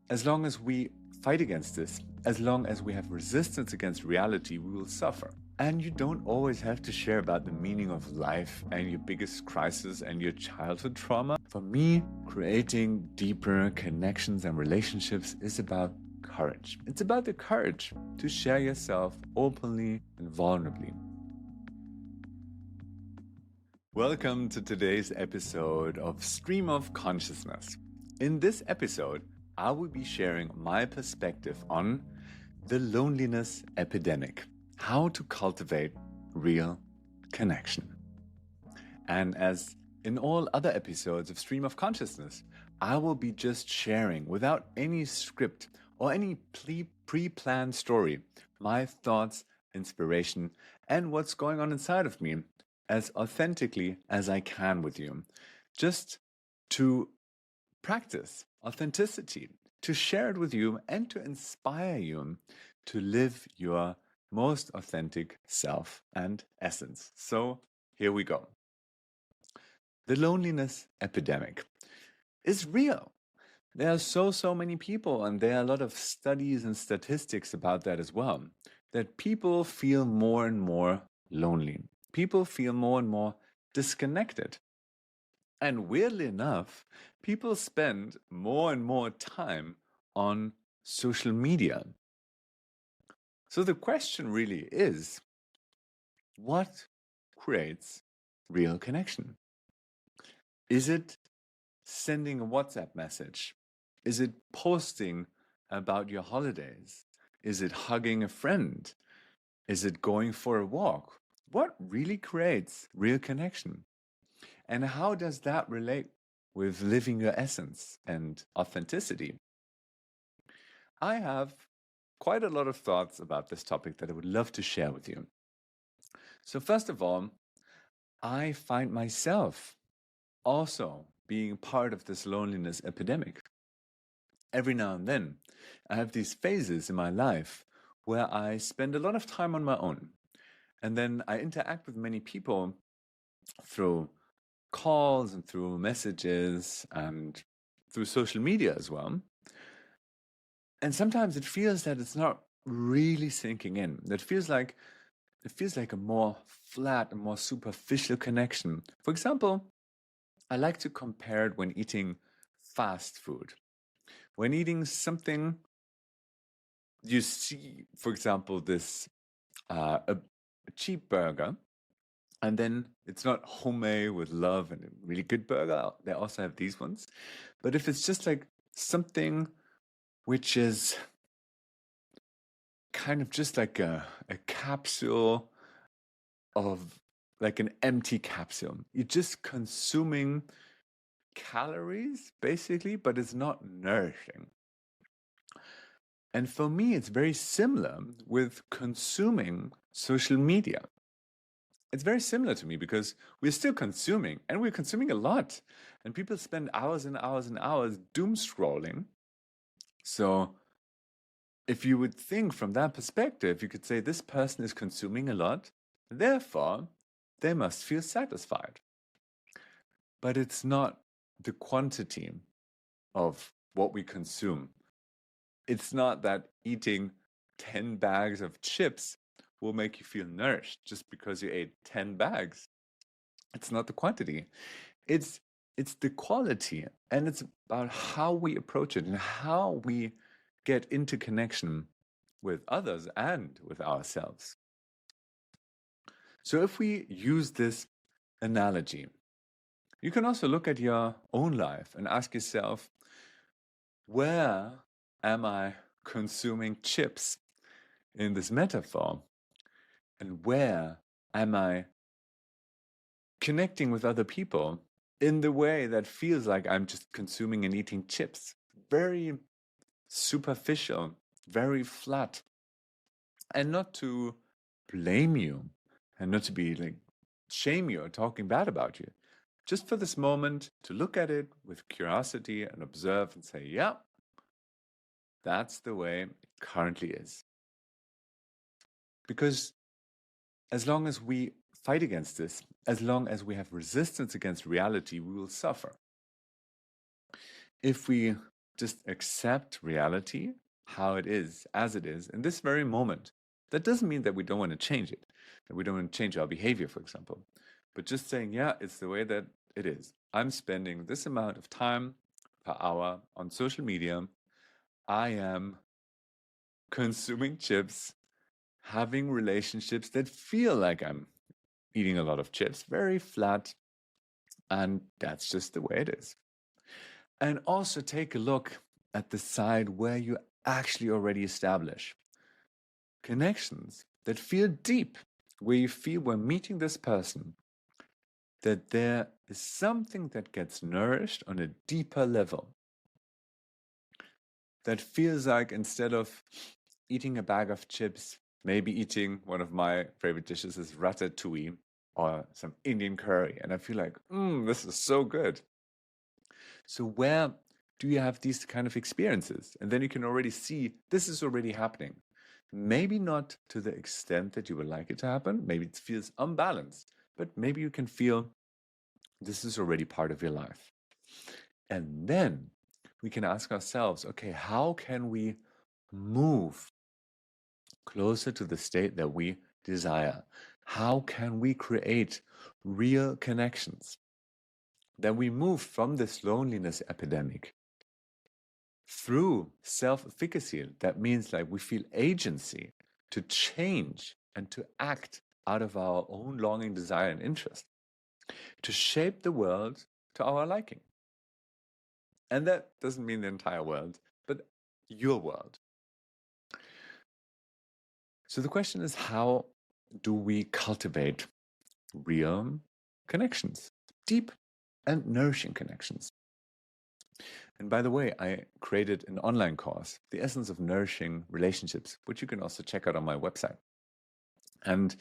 As long as we fight against this, as long as we have resistance against reality, we will suffer. And you don't always have to share about the meaning of life and your biggest crisis and your childhood trauma. For me, creating deeper connections and relationships is about courage. It's about the courage to share yourself openly and vulnerably. Welcome to today's episode of Stream of Consciousness. In this episode, I will be sharing my perspective on the loneliness epidemic, how to cultivate real connection. And as in all other episodes of Stream of Consciousness, I will be just sharing without any script or any pre-planned story my thoughts, inspiration, and what's going on inside of me as authentically as I can with you, just to practice authenticity, to share it with you and to inspire you to live your most authentic self and essence. So here we go. The loneliness epidemic is real. There are so many people, and there are a lot of studies and statistics about that as well, that people feel more and more lonely. People feel more and more disconnected. And weirdly enough, people spend more and more time on social media. So the question really is, what creates real connection? Is it sending a WhatsApp message? Is it posting about your holidays? Is it hugging a friend? Is it going for a walk? What really creates real connection? And how does that relate with living your essence and authenticity? I have quite a lot of thoughts about this topic that I would love to share with you. So, first of all, I find myself also being part of this loneliness epidemic. Every now and then, I have these phases in my life where I spend a lot of time on my own. And then I interact with many people through calls and through messages and through social media as well. And sometimes it feels that it's not really sinking in. It feels like a more flat, a more superficial connection. For example, I like to compare it when eating fast food. When eating something, you see, for example, this a cheap burger, and then it's not homemade with love and a really good burger. They also have these ones. But if it's just like something which is kind of just like a capsule of like an empty capsule, you're just consuming calories basically, but it's not nourishing. And for me, it's very similar with consuming social media. It's very similar to me because we're still consuming and we're consuming a lot. And people spend hours and hours and hours doom scrolling. So if you would think from that perspective, you could say this person is consuming a lot, therefore they must feel satisfied. But it's not the quantity of what we consume. It's not that eating 10 bags of chips will make you feel nourished just because you ate 10 bags. It's not the quantity. It's the quality, and it's about how we approach it and how we get into connection with others and with ourselves. So if we use this analogy, you can also look at your own life and ask yourself, where am I consuming chips in this metaphor? And where am I connecting with other people in the way that feels like I'm just consuming and eating chips? Very superficial, very flat. And not to blame you and not to be like shame you or talking bad about you. Just for this moment to look at it with curiosity and observe and say, yeah, that's the way it currently is. Because as long as we fight against this, as long as we have resistance against reality, we will suffer. If we just accept reality, how it is, as it is, in this very moment. That doesn't mean that we don't want to change it, that we don't want to change our behavior, for example, but just saying, yeah, it's the way that it is. I'm spending this amount of time per hour on social media. I am consuming chips, having relationships that feel like I'm eating a lot of chips, very flat, and that's just the way it is. And also take a look at the side where you actually already establish connections that feel deep, where you feel when meeting this person that there is something that gets nourished on a deeper level. That feels like instead of eating a bag of chips, maybe eating one of my favorite dishes is ratatouille or some Indian curry. And I feel like, this is so good. So where do you have these kind of experiences? And then you can already see this is already happening. Maybe not to the extent that you would like it to happen. Maybe it feels unbalanced, but maybe you can feel this is already part of your life. And then we can ask ourselves, okay, how can we move closer to the state that we desire? How can we create real connections? Then we move from this loneliness epidemic through self-efficacy. That means like we feel agency to change and to act out of our own longing, desire, and interest, to shape the world to our liking. And that doesn't mean the entire world, but your world. So the question is, how do we cultivate real connections, deep and nourishing connections? And by the way, I created an online course, The Essence of Nourishing Relationships, which you can also check out on my website. And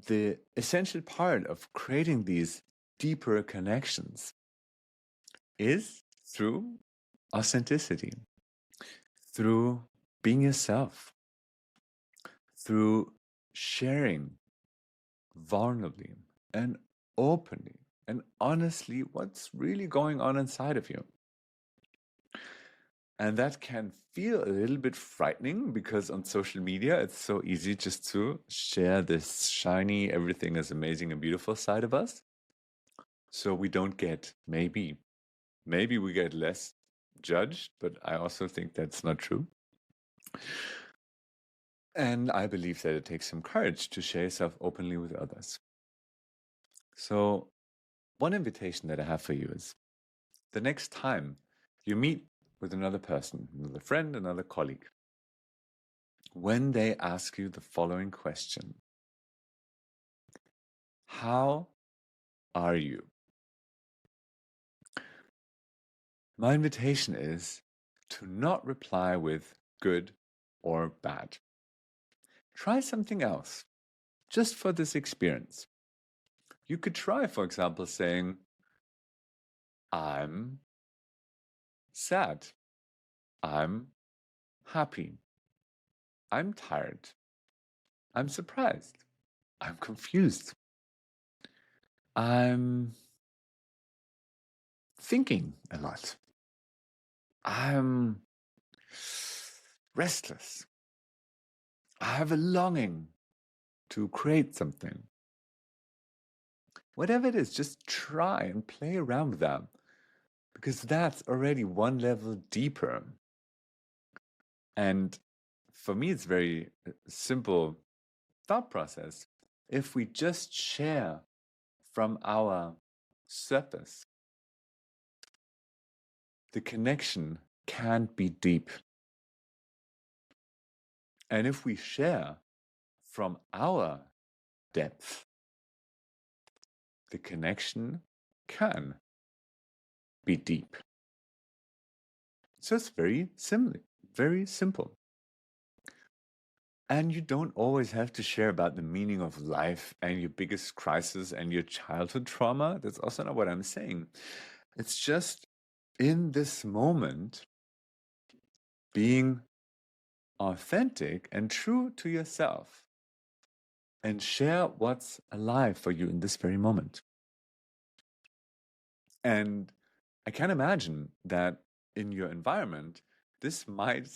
the essential part of creating these deeper connections is through authenticity, through being yourself, through sharing vulnerably and openly and honestly what's really going on inside of you. And that can feel a little bit frightening because on social media, it's so easy just to share this shiny, everything is amazing and beautiful side of us. So we don't get, maybe we get less judged, but I also think that's not true. And I believe that it takes some courage to share yourself openly with others. So one invitation that I have for you is the next time you meet with another person, another friend, another colleague, when they ask you the following question, how are you? My invitation is to not reply with good or bad. Try something else just for this experience. You could try, for example, saying, I'm sad. I'm happy. I'm tired. I'm surprised. I'm confused. I'm thinking a lot. I'm restless. I have a longing to create something. Whatever it is, just try and play around with that because that's already one level deeper. And for me, it's very simple thought process. If we just share from our surface, the connection can't be deep. And if we share from our depth, the connection can be deep. So it's very simple. And you don't always have to share about the meaning of life and your biggest crisis and your childhood trauma. That's also not what I'm saying. It's just in this moment, being authentic and true to yourself and share what's alive for you in this very moment. And I can imagine that in your environment, this might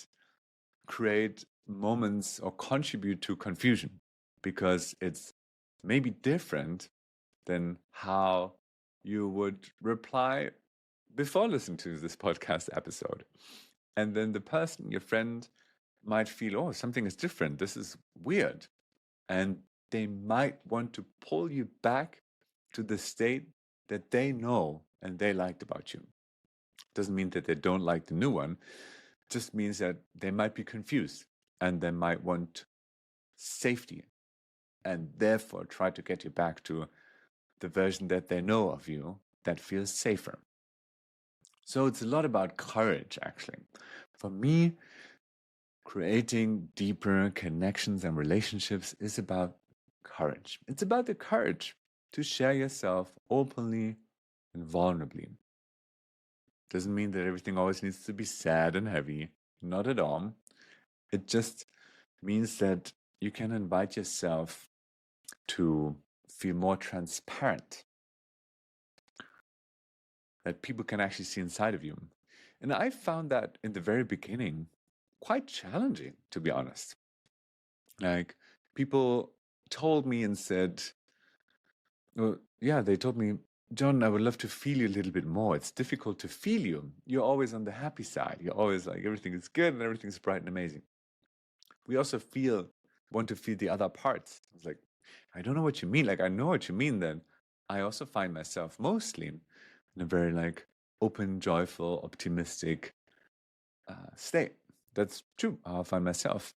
create moments or contribute to confusion because it's maybe different than how you would reply before listening to this podcast episode. And then the person, your friend, might feel, oh, something is different. This is weird. And they might want to pull you back to the state that they know and they liked about you. Doesn't mean that they don't like the new one, just means that they might be confused and they might want safety and therefore try to get you back to the version that they know of you that feels safer. So it's a lot about courage, actually. For me, creating deeper connections and relationships is about courage. It's about the courage to share yourself openly and vulnerably. Doesn't mean that everything always needs to be sad and heavy. Not at all. It just means that you can invite yourself to feel more transparent, that people can actually see inside of you. And I found that in the very beginning quite challenging, to be honest. Like, people told me and said, well, yeah, they told me, John, I would love to feel you a little bit more. It's difficult to feel you. You're always on the happy side. You're always like, everything is good and everything's bright and amazing. We also want to feel the other parts. I was like, I don't know what you mean. Like, I know what you mean then. I also find myself mostly in a very like open, joyful, optimistic state. That's true. I'll find myself.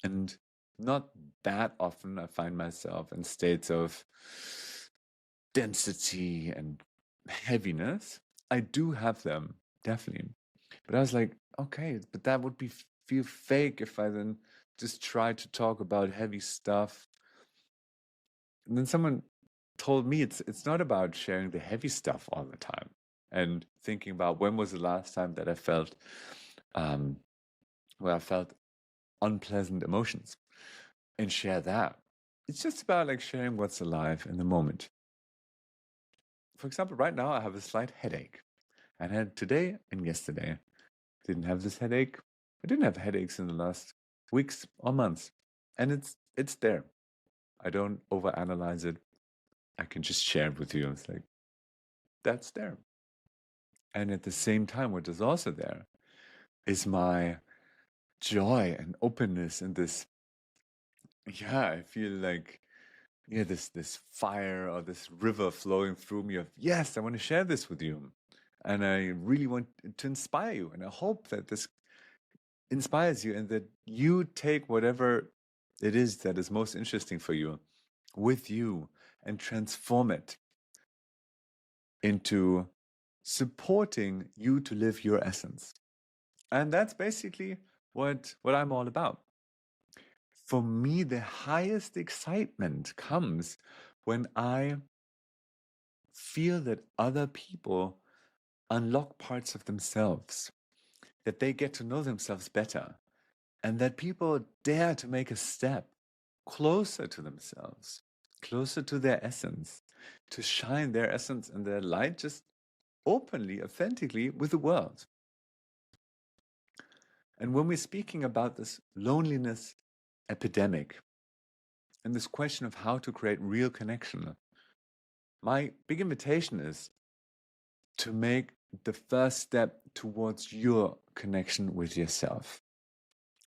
And not that often I find myself in states of density and heaviness. I do have them, definitely. But I was like, okay, but that would feel fake if I then just tried to talk about heavy stuff. And then someone told me it's not about sharing the heavy stuff all the time and thinking about when was the last time that I felt where I felt unpleasant emotions and share that. It's just about like sharing what's alive in the moment. For example, right now I have a slight headache. I had today and yesterday. Didn't have this headache. I didn't have headaches in the last weeks or months. And it's there. I don't overanalyze it. I can just share it with you. It's like, that's there. And at the same time, what is also there is my joy and openness and this, yeah, I feel like, yeah, this fire or this river flowing through me of, yes, I want to share this with you. And I really want to inspire you. And I hope that this inspires you and that you take whatever it is that is most interesting for you with you and transform it into supporting you to live your essence. And that's basically what I'm all about. For me, the highest excitement comes when I feel that other people unlock parts of themselves, that they get to know themselves better, and that people dare to make a step closer to themselves, closer to their essence, to shine their essence and their light just openly, authentically with the world. And when we're speaking about this loneliness epidemic and this question of how to create real connection, my big invitation is to make the first step towards your connection with yourself.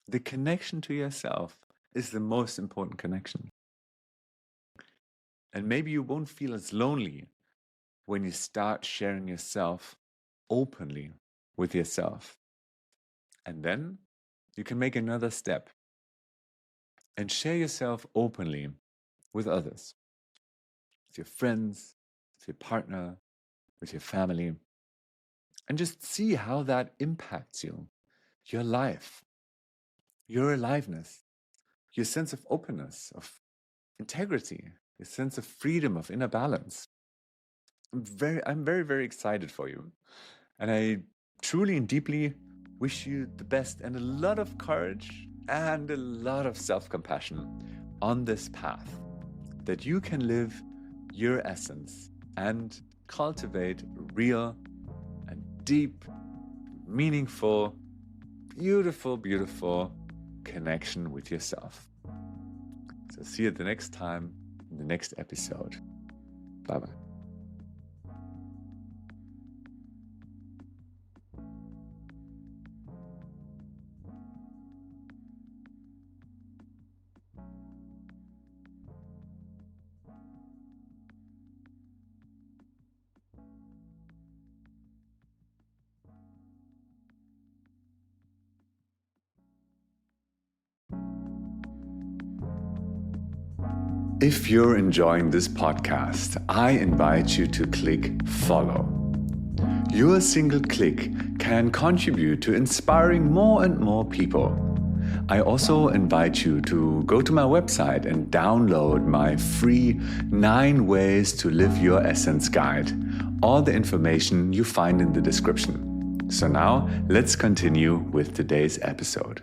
The connection to yourself is the most important connection. And maybe you won't feel as lonely when you start sharing yourself openly with yourself. And then you can make another step and share yourself openly with others, with your friends, with your partner, with your family, and just see how that impacts you, your life, your aliveness, your sense of openness, of integrity, your sense of freedom, of inner balance. I'm very, very excited for you. And I truly and deeply wish you the best and a lot of courage and a lot of self-compassion on this path, that you can live your essence and cultivate real and deep meaningful, beautiful, beautiful connection with yourself. So see you the next time in the next episode. Bye-bye. If you're enjoying this podcast, I invite you to click follow. Your single click can contribute to inspiring more and more people. I also invite you to go to my website and download my free 9 Ways to Live Your Essence guide. All the information you find in the description. So now let's continue with today's episode.